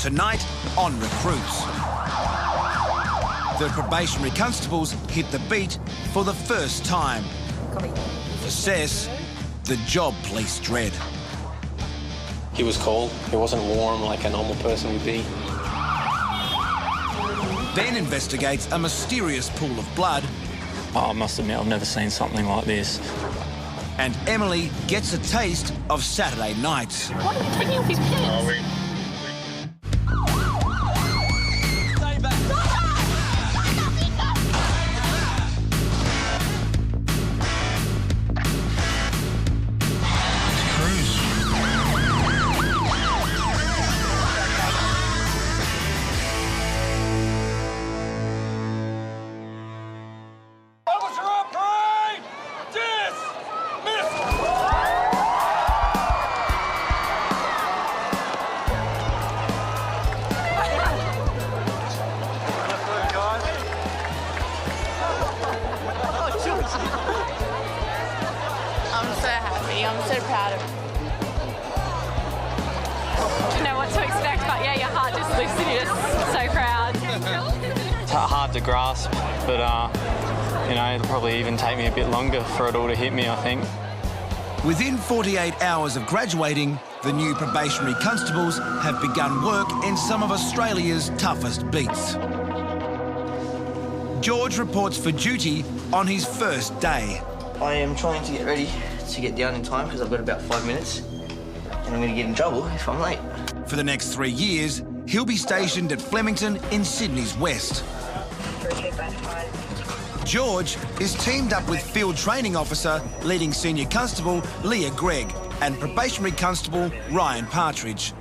Tonight on Recruits. The probationary constables hit the beat for the first time. For Sess, the job police dread. He was cold. He wasn't warm like a normal person would be. Ben investigates a mysterious pool of blood. I must admit, I've never seen something like this. And Emily gets a taste of Saturday nights. What are you taking off his pants? I'm so happy. I'm so proud of him. You know what to expect, but yeah, your heart just lifts and you're just so proud. It's hard to grasp, but, you know, it'll probably even take me a bit longer for it all to hit me, I think. Within 48 hours of graduating, the new probationary constables have begun work in some of Australia's toughest beats. George reports for duty on his first day. I am trying to get ready to get down in time because I've got about 5 minutes and I'm going to get in trouble if I'm late. For the next 3 years, he'll be stationed at Flemington in Sydney's west. George is teamed up with Field Training Officer, leading Senior Constable Leah Gregg and Probationary Constable Ryan Partridge.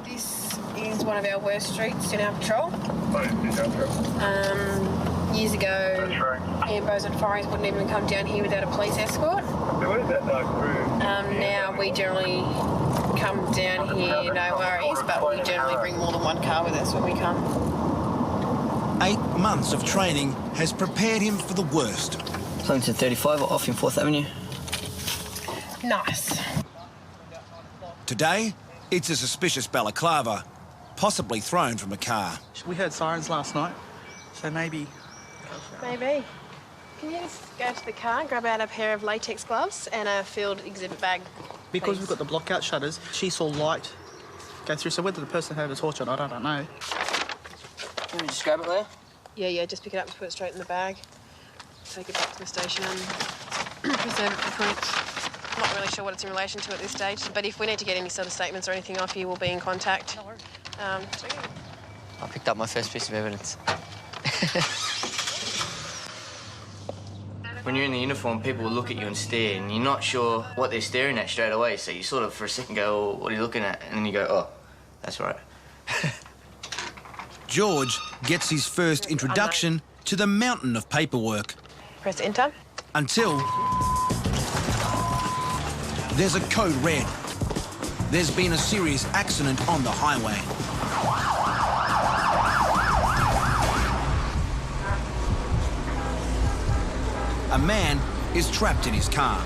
This is one of our worst streets in our patrol. Years ago, Ambos and Forries wouldn't even come down here without a police escort. Now we generally come down here, no worries, but we generally bring more than one car with us when we come. 8 months of training has prepared him for the worst. Flemington 35 off in 4th Avenue. Nice. Today, it's a suspicious balaclava, possibly thrown from a car. We heard sirens last night, so maybe... Maybe. Can you just go to the car and grab out a pair of latex gloves and a field exhibit bag? Because please? we've got the block-out shutters, she saw light go through, so whether the person had a torch or not, I don't know. Can we just grab it there? Yeah, just pick it up and put it straight in the bag. Take it back to the station and preserve it for print. Not really sure what it's in relation to at this stage, but if we need to get any sort of statements or anything off you, we'll be in contact. I picked up my first piece of evidence. When you're in the uniform, people will look at you and stare, and you're not sure what they're staring at straight away, so you sort of, for a second, go, oh, what are you looking at? And then you go, oh, that's right. George gets his first introduction to the mountain of paperwork. Press enter. Until there's a code red. There's been a serious accident on the highway. A man is trapped in his car.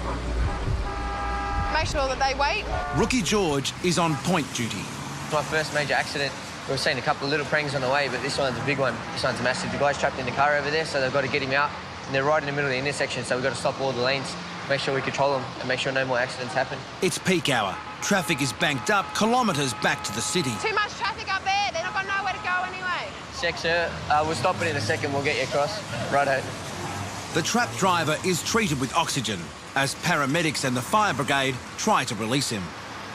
Make sure that they wait. Rookie George is on point duty. It's my first major accident. We were seeing a couple of little prangs on the way, but this one's a big one. This one's massive. The guy's trapped in the car over there, so they've got to get him out. And they're right in the middle of the intersection, so we've got to stop all the lanes, make sure we control them, and make sure no more accidents happen. It's peak hour. Traffic is banked up kilometres back to the city. Too much traffic up there. They're not got nowhere to go anyway. Sec, sir. We'll stop it in a second. We'll get you across. Righto. The trapped driver is treated with oxygen as paramedics and the fire brigade try to release him.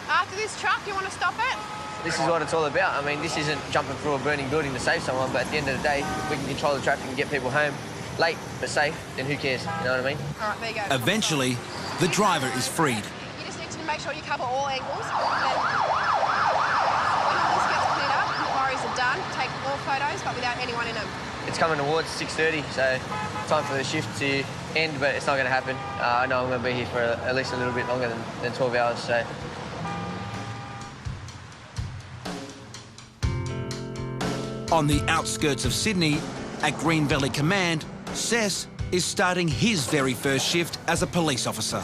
After this truck, you want to stop it? This is what it's all about. I mean, this isn't jumping through a burning building to save someone, but at the end of the day, if we can control the traffic and get people home late but safe, then who cares? You know what I mean? All right, there you go. Eventually, the driver is freed. You just need to make sure you cover all angles. Then when all this gets cleared up, inquiries are done, take more photos, but without anyone in them. It's coming towards 6:30, so time for the shift to end, but it's not going to happen. I know I'm going to be here for at least a little bit longer than 12 hours, so... On the outskirts of Sydney, at Green Valley Command, Sess is starting his very first shift as a police officer.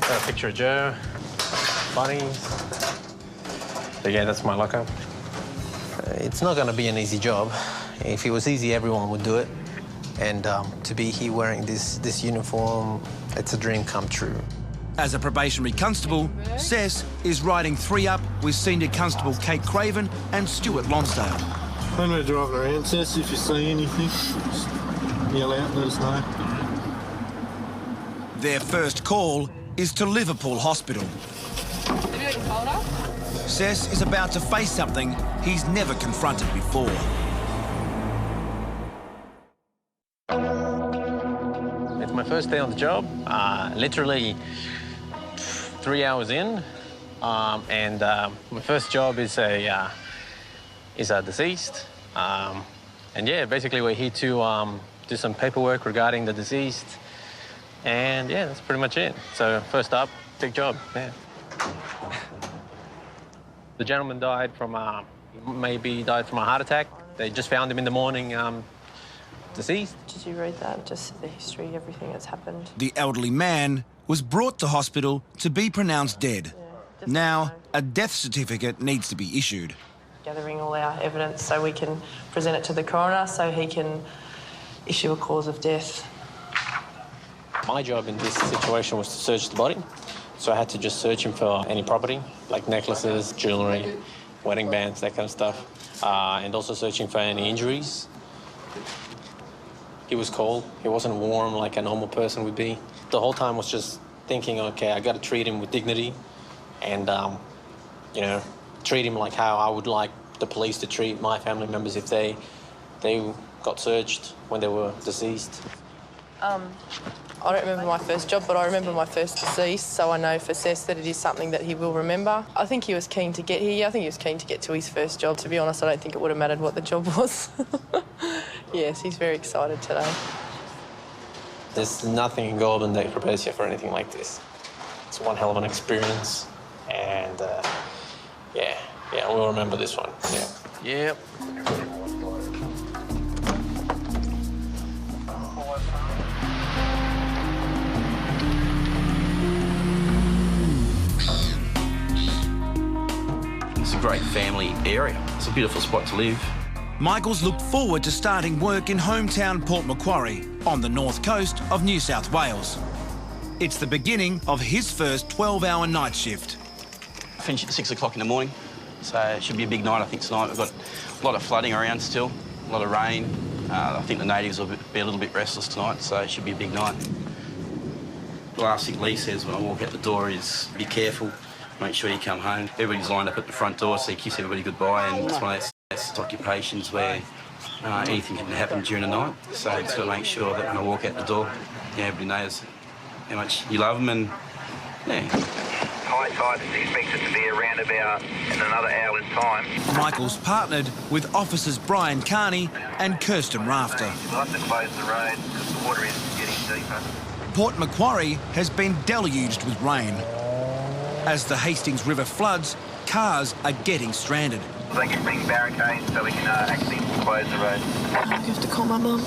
Got a picture of Joe, Bunny. So yeah, that's my locker. It's not going to be an easy job. If it was easy, everyone would do it. And to be here wearing this uniform, it's a dream come true. As a probationary constable, Sess is riding 3 up with Senior Constable Kate Craven and Stuart Lonsdale. When we're driving around, Sess, if you see anything, just yell out, let us know. Their first call is to Liverpool Hospital. Have you got your folder? Sess is about to face something he's never confronted before. It's my first day on the job, literally 3 hours in, and my first job is a deceased, and yeah, basically we're here to do some paperwork regarding the deceased, and yeah, that's pretty much it. So first up, big job, yeah. The gentleman died from maybe died from a heart attack. They just found him in the morning, deceased. Did you read that? Just the history, everything that's happened. The elderly man was brought to hospital to be pronounced dead. Now, a death certificate needs to be issued. Gathering all our evidence so we can present it to the coroner so he can issue a cause of death. My job in this situation was to search the body. So I had to just search him for any property, like necklaces, jewellery, wedding bands, that kind of stuff, and also searching for any injuries. He was cold. He wasn't warm like a normal person would be. The whole time was just thinking, okay, I got to treat him with dignity and, you know, treat him like how I would like the police to treat my family members if they got searched when they were deceased. I don't remember my first job, but I remember my first decease, so I know for Sess that it is something that he will remember. I think he was keen to get here. I think he was keen to get to his first job. To be honest, I don't think it would have mattered what the job was. Yes, he's very excited today. There's nothing in Goulburn that prepares you for anything like this. It's one hell of an experience, and yeah, we'll remember this one. Yeah. Yep. It's a great family area. It's a beautiful spot to live. Michael's looked forward to starting work in hometown Port Macquarie on the north coast of New South Wales. It's the beginning of his first 12-hour night shift. I finish at 6 o'clock in the morning, so it should be a big night, I think, tonight. We've got a lot of flooding around still, a lot of rain. I think the natives will be a little bit restless tonight, so it should be a big night. The last thing Lee says when I walk out the door is, be careful, make sure you come home. Everybody's lined up at the front door, so he kisses everybody goodbye, and it's one of those occupations where anything can happen during the night. So I've got to make sure that when I walk out the door, everybody knows how much you love them, and yeah. High tide is expected to be around about in another hour's time. Michael's partnered with officers Brian Carney and Kirsten Rafter. We'll have to close the road because the water is getting deeper. Port Macquarie has been deluged with rain. As the Hastings River floods, cars are getting stranded. They can bring barricades so we can actually close the road. You have to call my mum.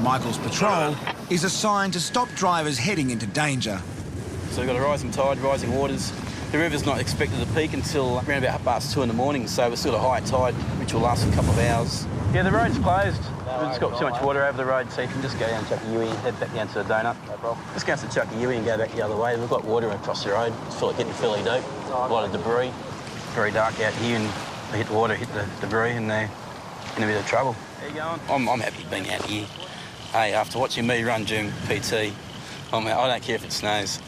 Michael's patrol is assigned to stop drivers heading into danger. So we've got a rising tide, rising waters. The river's not expected to peak until around about 2:30 in the morning, so we're still at a high tide, which will last a couple of hours. Yeah, the road's closed. It's got too much water over the road, so you can just go down Chuckayui and head back down to the donut. No problem. Just go to Chuckayui and go back the other way. We've got water across the road. It's getting fairly deep. A lot of debris. Very dark out here, and they hit the water, hit the debris, and they're in a bit of trouble. How you going? I'm happy being out here. Hey, after watching me run during PT, I don't care if it snows.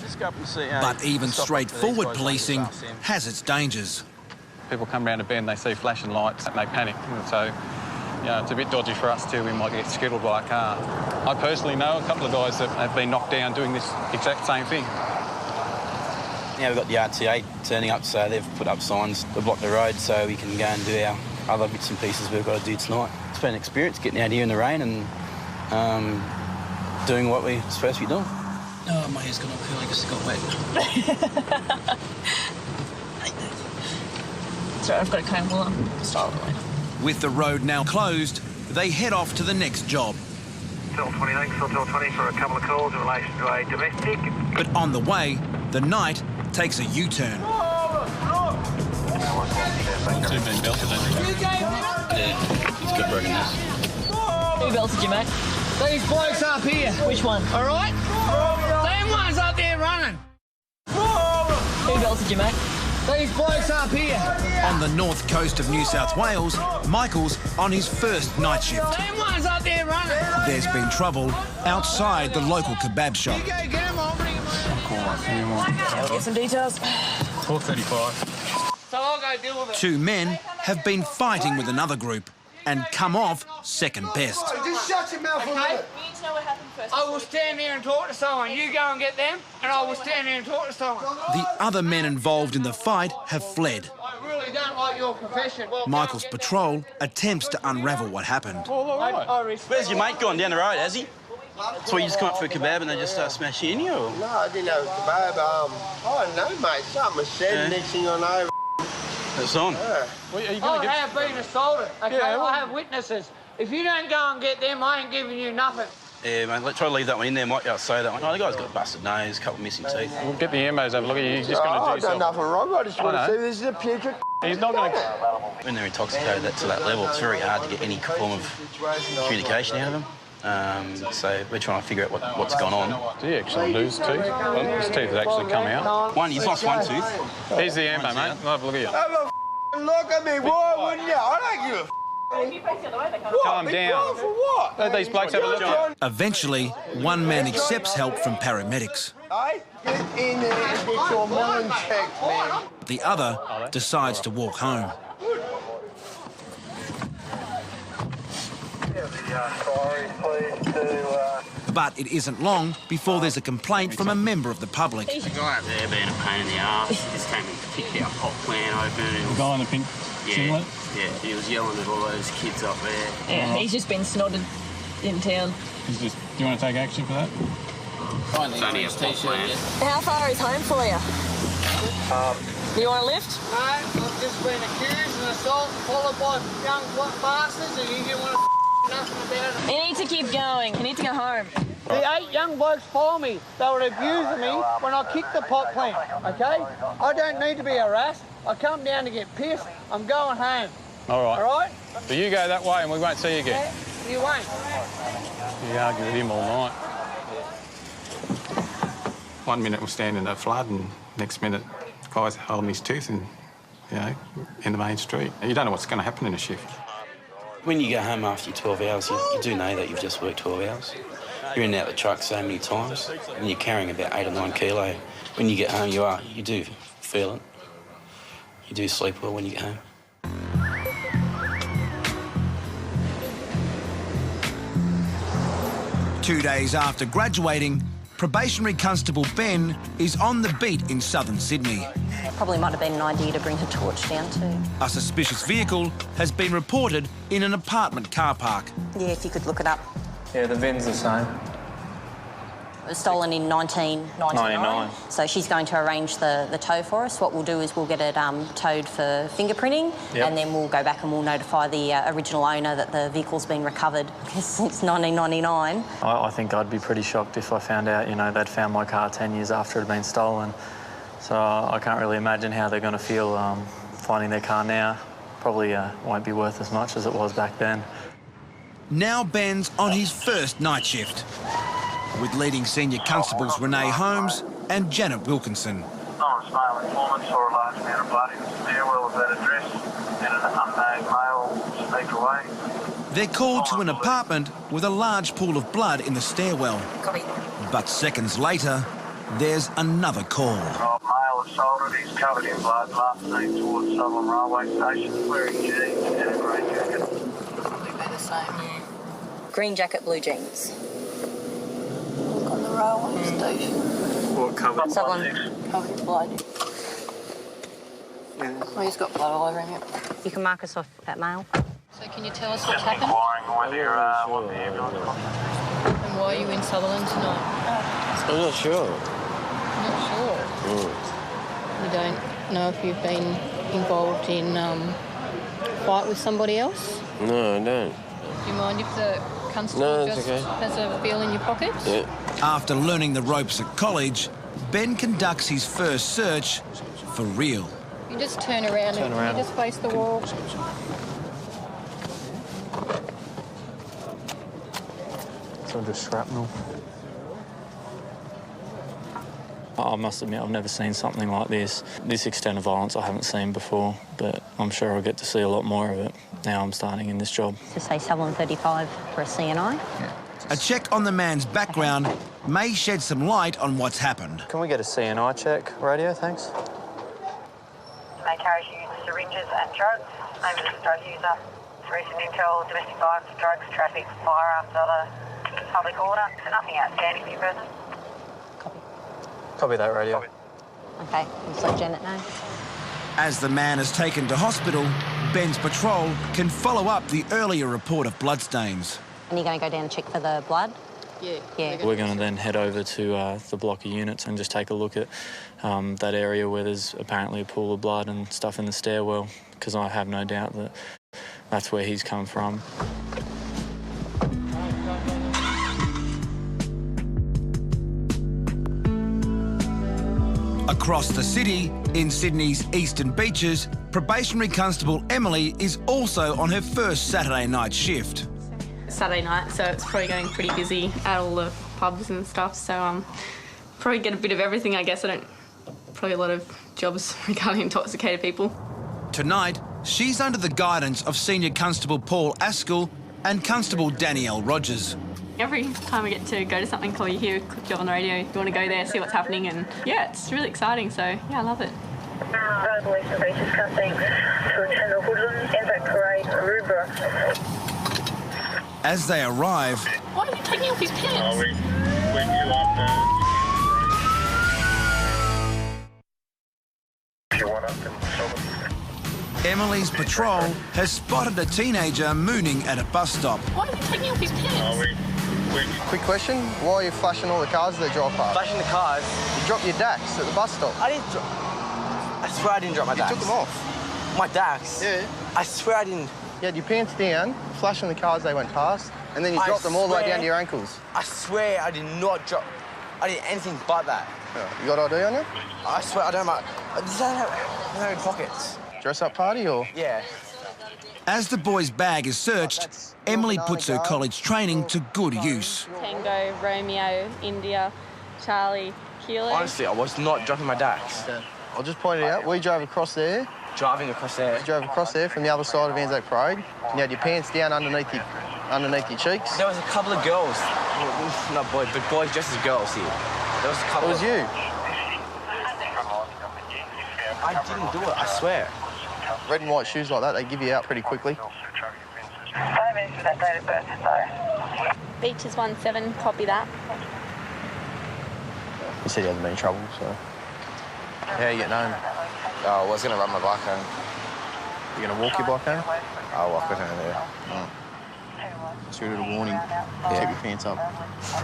Just go up and see. But even straightforward policing has its dangers. People come round a bend, they see flashing lights, and they panic. So, you know, it's a bit dodgy for us too. We might get skittled by a car. I personally know a couple of guys that have been knocked down doing this exact same thing. Now we've got the RTA turning up, so they've put up signs to block the road so we can go and do our other bits and pieces we've got to do tonight. It's been an experience getting out here in the rain and doing what we're supposed to be doing. Oh, my hair's gone all curly because it got wet. Sorry, I've got a comb wool on. Style it away. With the road now closed, they head off to the next job. Till 29, till 20 for a couple of calls in relation to a domestic. But on the way, the night takes a U-turn. Two been belted, Yeah, it's got broken nose. Who belted you, mate? These blokes up here. Which one? All right? Them ones up there running. Who belted you, mate? These blokes up here. On the north coast of New South Wales, Michael's on his first night shift. Them ones up there running. There's been trouble outside the local kebab shop. You go get them, I'll bring them in. I'll get some details. 4:35. So I'll go deal with it. Two men have been fighting with another group and come off second best. Just shut your mouth for a minute. We need to know what happened first. I will stand there and talk to someone. You go and get them, and I will stand there and talk to someone. The other men involved in the fight have fled. I really don't like your profession. Well, Michael's patrol attempts to unravel what happened. Where's your mate gone? Down the road, has he? So you just come up for a kebab and they just start smashing you? Or? No, I didn't have a kebab. I don't know, mate. Something was said, next thing I know. It's on. Yeah. I have been assaulted, okay? I have witnesses. If you don't go and get them, I ain't giving you nothing. Yeah, mate, try to leave that one in there. Might be able to say that one. Oh, the guy's got a busted nose, a couple of missing teeth. We'll get the EMOs over. Look at you. He's just going to do I've done nothing wrong. I just want to see this is a putrid. He's not going to... When they're intoxicated to that level, it's very hard to get any form of communication out of them. So we're trying to figure out what's gone on. Did he actually lose teeth? Well, his teeth have actually come out. One, he's lost one tooth. Here's the ambo, mate. We'll have a look at you. Have a look at me. Why wouldn't you? I don't give a Calm down. For what? Let these blokes have a look at you. Eventually, one man accepts help from paramedics. Hey, get in there and get your melon checked, man. The other decides to walk home. But it isn't long before there's a complaint from a member of the public. The guy up there being a pain in the arse, he just came and picked our pot plant open. The guy in the pink singlet? Yeah, he was yelling at all those kids up there. Yeah, he's just been snotted in town. Do you want to take action for that? It's only a pot plant. How far is home for you? You want a lift? No, I've just been accused of assault, followed by young bastards, and you didn't want to nothing about it. You need to keep going. You need to go home. The 8 young blokes follow me. They were abusing me when I kicked the pot plant, okay? I don't need to be harassed. I come down to get pissed. I'm going home. All right. All right? So you go that way and we won't see you again. Yeah, you won't. You argue with him all night. 1 minute we'll stand in a flood and next minute the guy's holding his tooth in the main street. You don't know what's going to happen in a shift. When you go home after your 12 hours, you do know that you've just worked 12 hours. You're in and out the truck so many times and you're carrying about 8 or 9 kilo. When you get home, you do feel it. You do sleep well when you get home. Two days after graduating, probationary constable Ben is on the beat in southern Sydney. Probably might have been an idea to bring her torch down too. A suspicious vehicle has been reported in an apartment car park. Yeah, if you could look it up. Yeah, the VIN's the same. It was stolen in 1999. So she's going to arrange the tow for us. What we'll do is we'll get it towed for fingerprinting, and then we'll go back and we'll notify the original owner that the vehicle's been recovered since 1999. I think I'd be pretty shocked if I found out, they'd found my car 10 years after it had been stolen. So I can't really imagine how they're going to feel finding their car now. Probably won't be worth as much as it was back then. Now Ben's on his first night shift, with leading senior constables Renee Holmes and Janet Wilkinson. Non-male informant saw a large amount of blood in the stairwell of that address and an unnamed male sneaked away. They're called to an apartment with a large pool of blood in the stairwell. But seconds later, there's another call. Male assaulted, he's covered in blood, last seen towards Sutherland Railway Station, wearing jeans and a grey jacket. The same, yeah. Green jacket, blue jeans. Look on the railway station. What covered? Sutherland. Covered in blood. Oh, he's got blood all over him. You can mark us off that male. So can you tell us what's happened? Inquiring whether what the ambulance was. And why are you in Sutherland tonight? I'm not sure. Not sure. You don't know if you've been involved in a fight with somebody else? No, I don't. Do you mind if the constable just has a feel in your pockets? Yeah. After learning the ropes at college, Ben conducts his first search for real. You just turn around Turn and around. you just face the wall. So just shrapnel. I must admit, I've never seen something like this. This extent of violence I haven't seen before, but I'm sure I'll get to see a lot more of it now I'm starting in this job. To say Sutherland 35 for a CNI. A check on the man's background may shed some light on what's happened. Can we get a CNI check, radio, thanks? May carry use syringes and drugs. Name of the drug user. Recent intel, domestic violence, drugs, traffic, firearms, other public order. So nothing outstanding for you, person. Copy that, radio. Okay, we'll let Janet know. As the man is taken to hospital, Ben's patrol can follow up the earlier report of bloodstains. And you're going to go down and check for the blood? Yeah. Yeah. We're going to then head over to the block of units and just take a look at that area where there's apparently a pool of blood and stuff in the stairwell, because I have no doubt that that's where he's come from. Across the city, in Sydney's eastern beaches, probationary constable Emily is also on her first Saturday night shift. Saturday night, so it's probably going pretty busy at all the pubs and stuff, so probably get a bit of everything, I guess. Probably a lot of jobs regarding intoxicated people. Tonight, she's under the guidance of Senior Constable Paul Askell and Constable Danielle Rogers. Every time I get to go to something cool, you hear a quick job on the radio, you want to go there, see what's happening, and yeah, it's really exciting, so yeah, I love it. Police and beaches cutting to attend the Woodlands, Anzac Parade, Aruba. As they arrive, Why are you taking off his pants? We queue up if you want up and Emily's patrol has spotted a teenager mooning at a bus stop. Why are you taking off his pants? Quick question, why are you flashing all the cars that drive past? Flashing the cars? You dropped your DAX at the bus stop. I didn't drop... I swear I didn't drop my DAX. You took them off. My DAX? Yeah. I swear I didn't... You had your pants down, flashing the cars they went past, and then you dropped them all the way down to your ankles. I swear I did not drop... I did anything but that. Yeah. You got ID on you? I swear I don't have... Does that have any pockets? Dress up party or? Yeah. As the boy's bag is searched, Emily puts her college training to good use. Tango, Romeo, India, Charlie, Kilo. Honestly, I was not dropping my DAX. Okay. I'll just point it out. We drove across there. Driving across there? You drove across there from the other side of Anzac Parade. And you had your pants down underneath your cheeks. There was a couple of girls. Not boys, but boys dressed as girls here. There was a couple. It was you. I didn't do it, I swear. Red and white shoes like that, they give you out pretty quickly. Don't mention that date of birth, though. Beaches 17, copy that. You said you hadn't been in trouble, so... How are you getting home? I was going to run my bike home. You going to walk your bike home? I'll walk it home, yeah. Mm. So you did a warning, keep your pants up.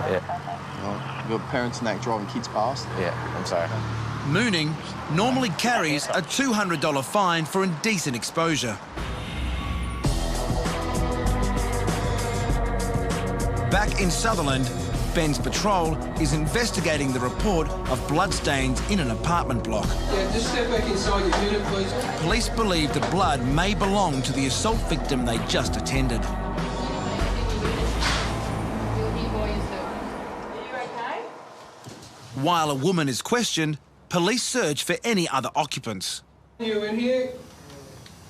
Yeah. You got parents and that driving kids past? Yeah, I'm sorry. Mooning normally carries a $200 fine for indecent exposure. Back in Sutherland, Ben's patrol is investigating the report of bloodstains in an apartment block. Yeah, just step back inside your unit, please. Police believe the blood may belong to the assault victim they just attended. While a woman is questioned, police search for any other occupants. You in here?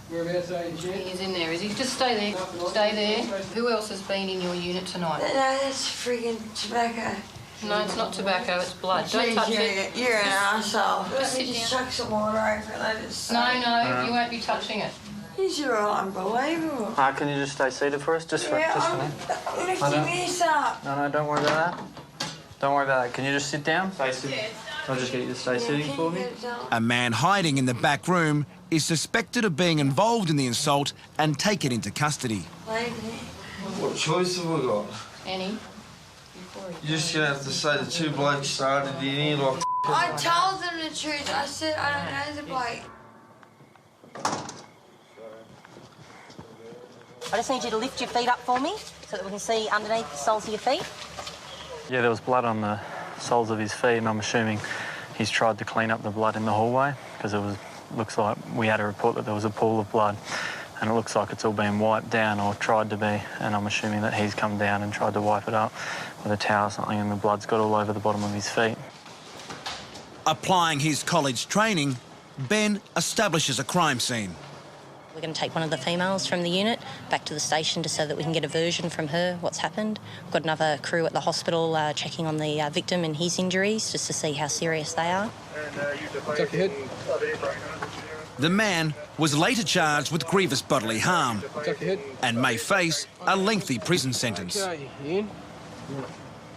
Whereabouts are you, Jen? He's in there, is he? Just stay there. Stay there. Who else has been in your unit tonight? No, that's friggin' tobacco. No, it's not tobacco, it's blood. Don't Jeez, touch it. You're an arsehole. Just Let me sit just down. chuck some water over and let it soak. No, you won't be touching it. These are all unbelievable. Can you just stay seated for us? Just for, Yeah, just for I'm now. lifting this up. No, don't worry about that. Don't worry about that. Can you just sit down? Stay sitting. I'll just get you to stay sitting for me. A man hiding in the back room is suspected of being involved in the assault and taken into custody. What choice have we got? Annie? You're just gonna have to say the two blokes started in here like I told them the truth. I said I don't know the bloke. I just need you to lift your feet up for me so that we can see underneath the soles of your feet. Yeah, there was blood on the soles of his feet, and I'm assuming he's tried to clean up the blood in the hallway because there was Looks like we had a report that there was a pool of blood, and it looks like it's all been wiped down or tried to be, and I'm assuming that he's come down and tried to wipe it up with a towel or something, and the blood's got all over the bottom of his feet. Applying his college training, Ben establishes a crime scene. We're going to take one of the females from the unit back to the station just so that we can get a version from her what's happened. We've got another crew at the hospital checking on the victim and his injuries just to see how serious they are. Tuck your head. The man was later charged with grievous bodily harm Tuck your head. and may face a lengthy prison sentence. Okay, Ian.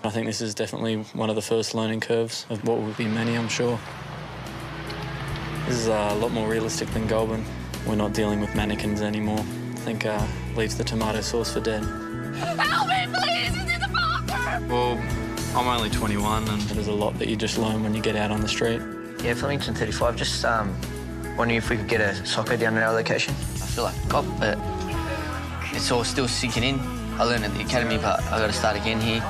I think this is definitely one of the first learning curves of what will be many, I'm sure. This is a lot more realistic than Goulburn. We're not dealing with mannequins anymore. I think leaves the tomato sauce for dead. Help me, please! He's in the bathroom! Well, I'm only 21 and there's a lot that you just learn when you get out on the street. Yeah, Flemington 35, just wondering if we could get a soccer down at our location. I feel like a cop, but it's all still sinking in. I learned at the academy, but I got to start again here.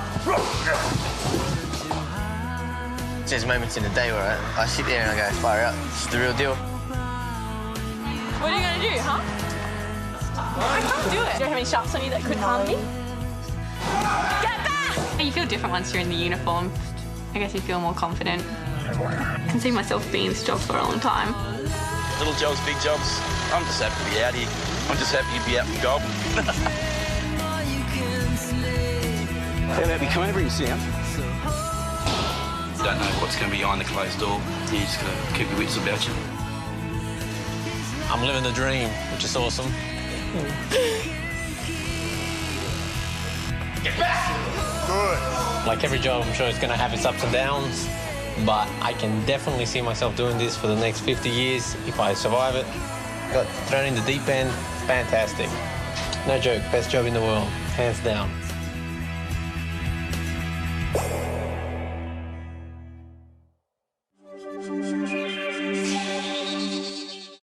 There's moments in the day where I sit there and I go, fire out, it's the real deal. What are you going to do, huh? I can't do it. Do you have any sharps on you that could harm me? Get back! You feel different once you're in the uniform. I guess you feel more confident. I can see myself being in this job for a long time. Little jobs, big jobs. I'm just happy to be out here. I'm just happy to be out from Goulburn. How about we come over and see him? You don't know what's going to be behind the closed door. You just got to keep your wits about you. I'm living the dream, which is awesome. Get back! Good. Like every job, I'm sure it's going to have its ups and downs, but I can definitely see myself doing this for the next 50 years if I survive it. Got thrown in the deep end, fantastic. No joke, best job in the world, hands down.